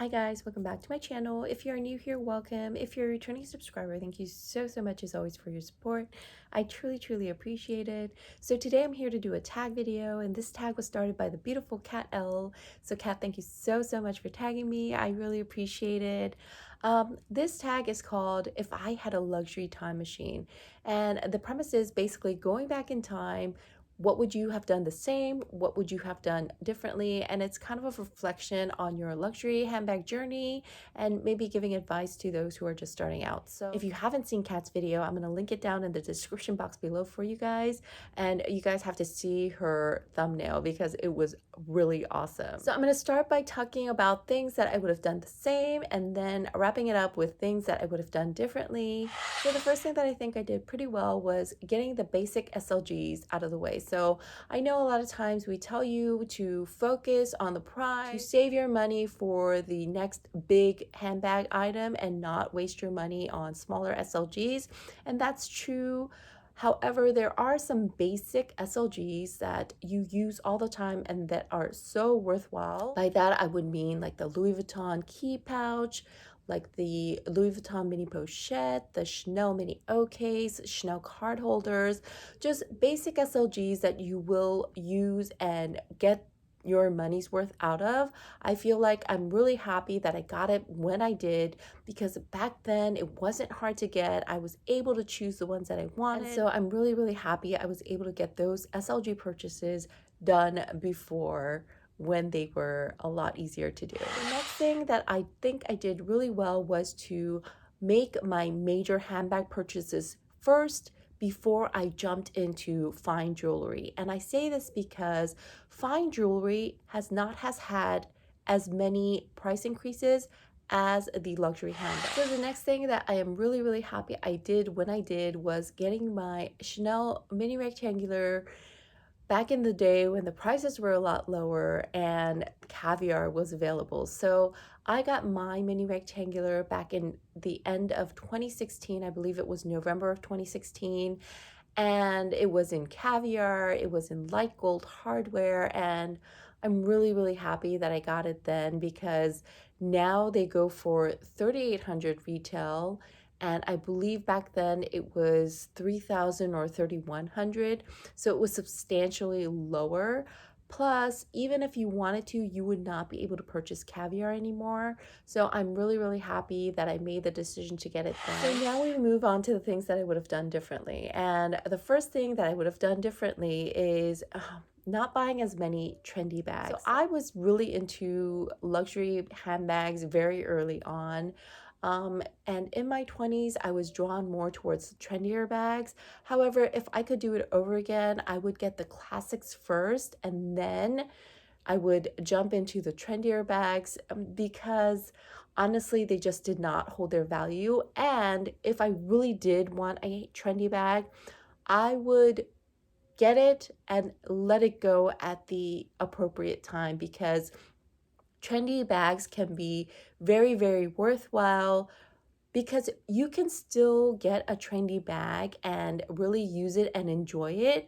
Hi guys, welcome back to my channel. If you're new here, welcome. If you're a returning subscriber, thank you so much as always for your support. I truly appreciate it. So today I'm here to do a tag video, and this tag was started by the beautiful KatL. So Kat, thank you so much for tagging me. I really appreciate it. This tag is called If I Had a Luxury Time Machine, and the premise is basically going back in time. What would you have done the same? What would you have done differently? And it's kind of a reflection on your luxury handbag journey and maybe giving advice to those who are just starting out. So if you haven't seen Kat's video, I'm going to link it down in the description box below for you guys. And you guys have to see her thumbnail because it was really awesome. So I'm going to start by talking about things that I would have done the same and then wrapping it up with things that I would have done differently. So the first thing that I think I did pretty well was getting the basic SLGs out of the way. So I know a lot of times we tell you to focus on the prize, to save your money for the next big handbag item and not waste your money on smaller SLGs. And that's true. However, there are some basic SLGs that you use all the time and that are so worthwhile. By that, I would mean like the Louis Vuitton key pouch, like the Louis Vuitton mini pochette, the Chanel mini O case, Chanel card holders, just basic SLGs that you will use and get your money's worth out of. I feel like I'm really happy that I got it when I did, because back then it wasn't hard to get. I was able to choose the ones that I wanted. And so I'm really happy I was able to get those SLG purchases done before, when they were a lot easier to do. The next thing that I think I did really well was to make my major handbag purchases first before I jumped into fine jewelry. And I say this because fine jewelry has had as many price increases as the luxury handbag. So the next thing that I am really happy I did when I did was getting my Chanel mini rectangular back in the day when the prices were a lot lower and caviar was available. So I got my mini rectangular back in the end of 2016. I believe it was November of 2016. And it was in caviar, it was in light gold hardware, and I'm really happy that I got it then, because now they go for 3,800 retail, and I believe back then it was 3,000 or 3,100, so it was substantially lower. Plus, even if you wanted to, you would not be able to purchase caviar anymore. So I'm really happy that I made the decision to get it then. So now we move on to the things that I would have done differently. And the first thing that I would have done differently is not buying as many trendy bags. So I was really into luxury handbags very early on. And in my 20s, I was drawn more towards trendier bags. However, if I could do it over again, I would get the classics first, and then I would jump into the trendier bags, because honestly, they just did not hold their value. And if I really did want a trendy bag, I would get it and let it go at the appropriate time, because trendy bags can be very worthwhile, because you can still get a trendy bag and really use it and enjoy it.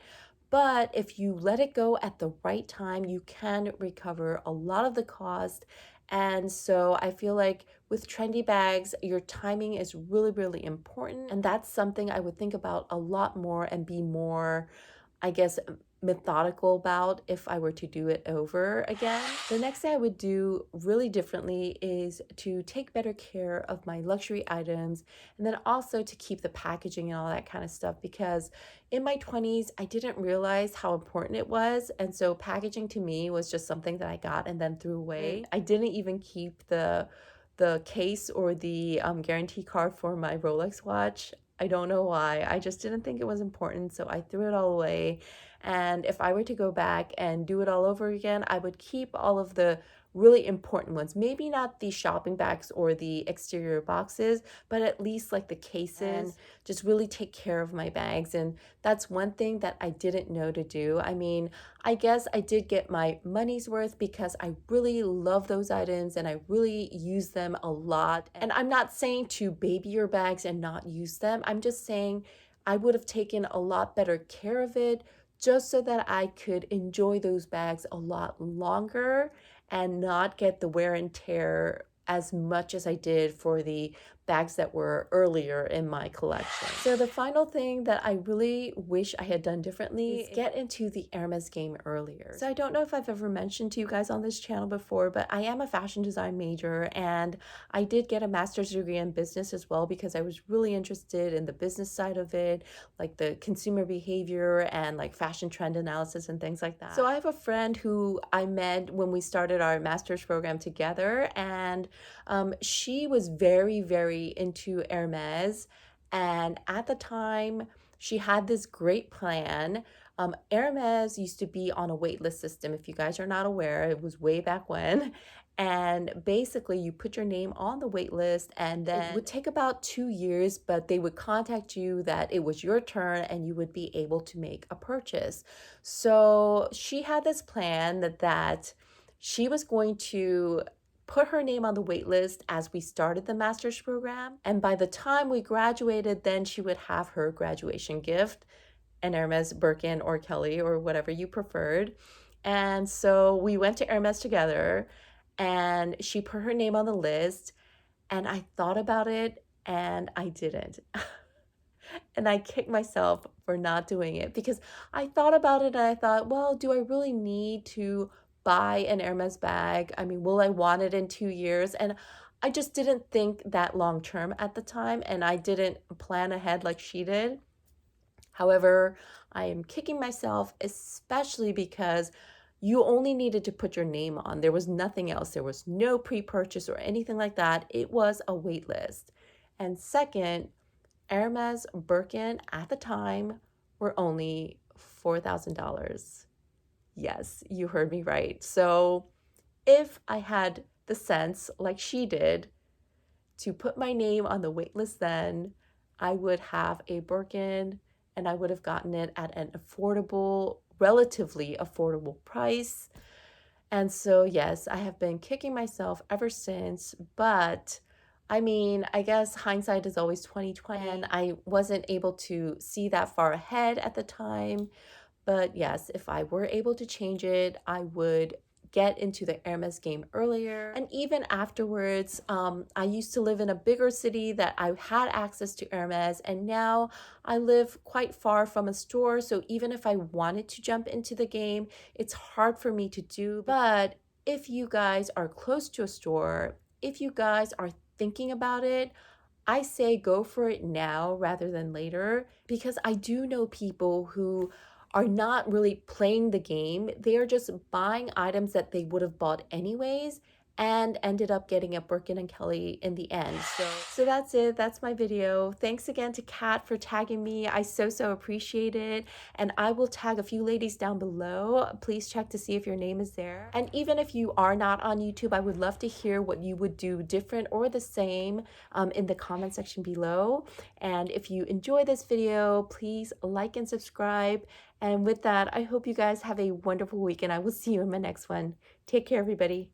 But if you let it go at the right time, you can recover a lot of the cost. And so I feel like with trendy bags, your timing is really important. And that's something I would think about a lot more and be more, I guess, methodical about if I were to do it over again. The next thing I would do really differently is to take better care of my luxury items, and then also to keep the packaging and all that kind of stuff, because in my 20s I didn't realize how important it was, and so packaging to me was just something that I got and then threw away. I didn't even keep the case or the guarantee card for my Rolex watch. I don't know why. I just didn't think it was important, so I threw it all away. And if I were to go back and do it all over again, I would keep all of the really important ones. Maybe not the shopping bags or the exterior boxes, but at least like the cases, and just really take care of my bags. And that's one thing that I didn't know to do. I mean, I guess I did get my money's worth because I really love those items and I really use them a lot. And I'm not saying to baby your bags and not use them. I'm just saying I would have taken a lot better care of it, just so that I could enjoy those bags a lot longer and not get the wear and tear as much as I did for the bags that were earlier in my collection. So the final thing that I really wish I had done differently is get into the Hermes game earlier. So I don't know if I've ever mentioned to you guys on this channel before, but I am a fashion design major, and I did get a master's degree in business as well because I was really interested in the business side of it, like the consumer behavior and like fashion trend analysis and things like that. So I have a friend who I met when we started our master's program together, and she was very, very into Hermes. And at the time, she had this great plan. Hermes used to be on a waitlist system. If you guys are not aware, it was way back when. And basically, you put your name on the wait list, and then it would take about 2 years, but they would contact you that it was your turn and you would be able to make a purchase. So she had this plan that she was going to put her name on the wait list as we started the master's program. And by the time we graduated, then she would have her graduation gift, an Hermes Birkin or Kelly or whatever you preferred. And so we went to Hermes together, and she put her name on the list, and I thought about it and I didn't. And I kicked myself for not doing it because I thought about it and I thought, well, do I really need to buy an Hermes bag? I mean, will I want it in 2 years? And I just didn't think that long term at the time, and I didn't plan ahead like she did. However, I am kicking myself, especially because you only needed to put your name on. There was nothing else. There was no pre-purchase or anything like that. It was a wait list. And second, Hermes Birkin at the time were only $4,000. Yes, you heard me right. So if I had the sense, like she did, to put my name on the wait list then, I would have a Birkin and I would have gotten it at an affordable, relatively affordable price. And so, yes, I have been kicking myself ever since, but I mean, I guess hindsight is always 2020, and I wasn't able to see that far ahead at the time. But yes, if I were able to change it, I would get into the Hermes game earlier. And even afterwards, I used to live in a bigger city that I had access to Hermes, and now I live quite far from a store. So even if I wanted to jump into the game, it's hard for me to do. But if you guys are close to a store, if you guys are thinking about it, I say go for it now rather than later, because I do know people who are not really playing the game. They are just buying items that they would have bought anyways and ended up getting a Birkin and Kelly in the end. So that's it. That's my video. Thanks again to Kat for tagging me. I so appreciate it. And I will tag a few ladies down below. Please check to see if your name is there. And even if you are not on YouTube, I would love to hear what you would do different or the same in the comment section below. And if you enjoy this video, please like and subscribe. And with that, I hope you guys have a wonderful week, and I will see you in my next one. Take care, everybody.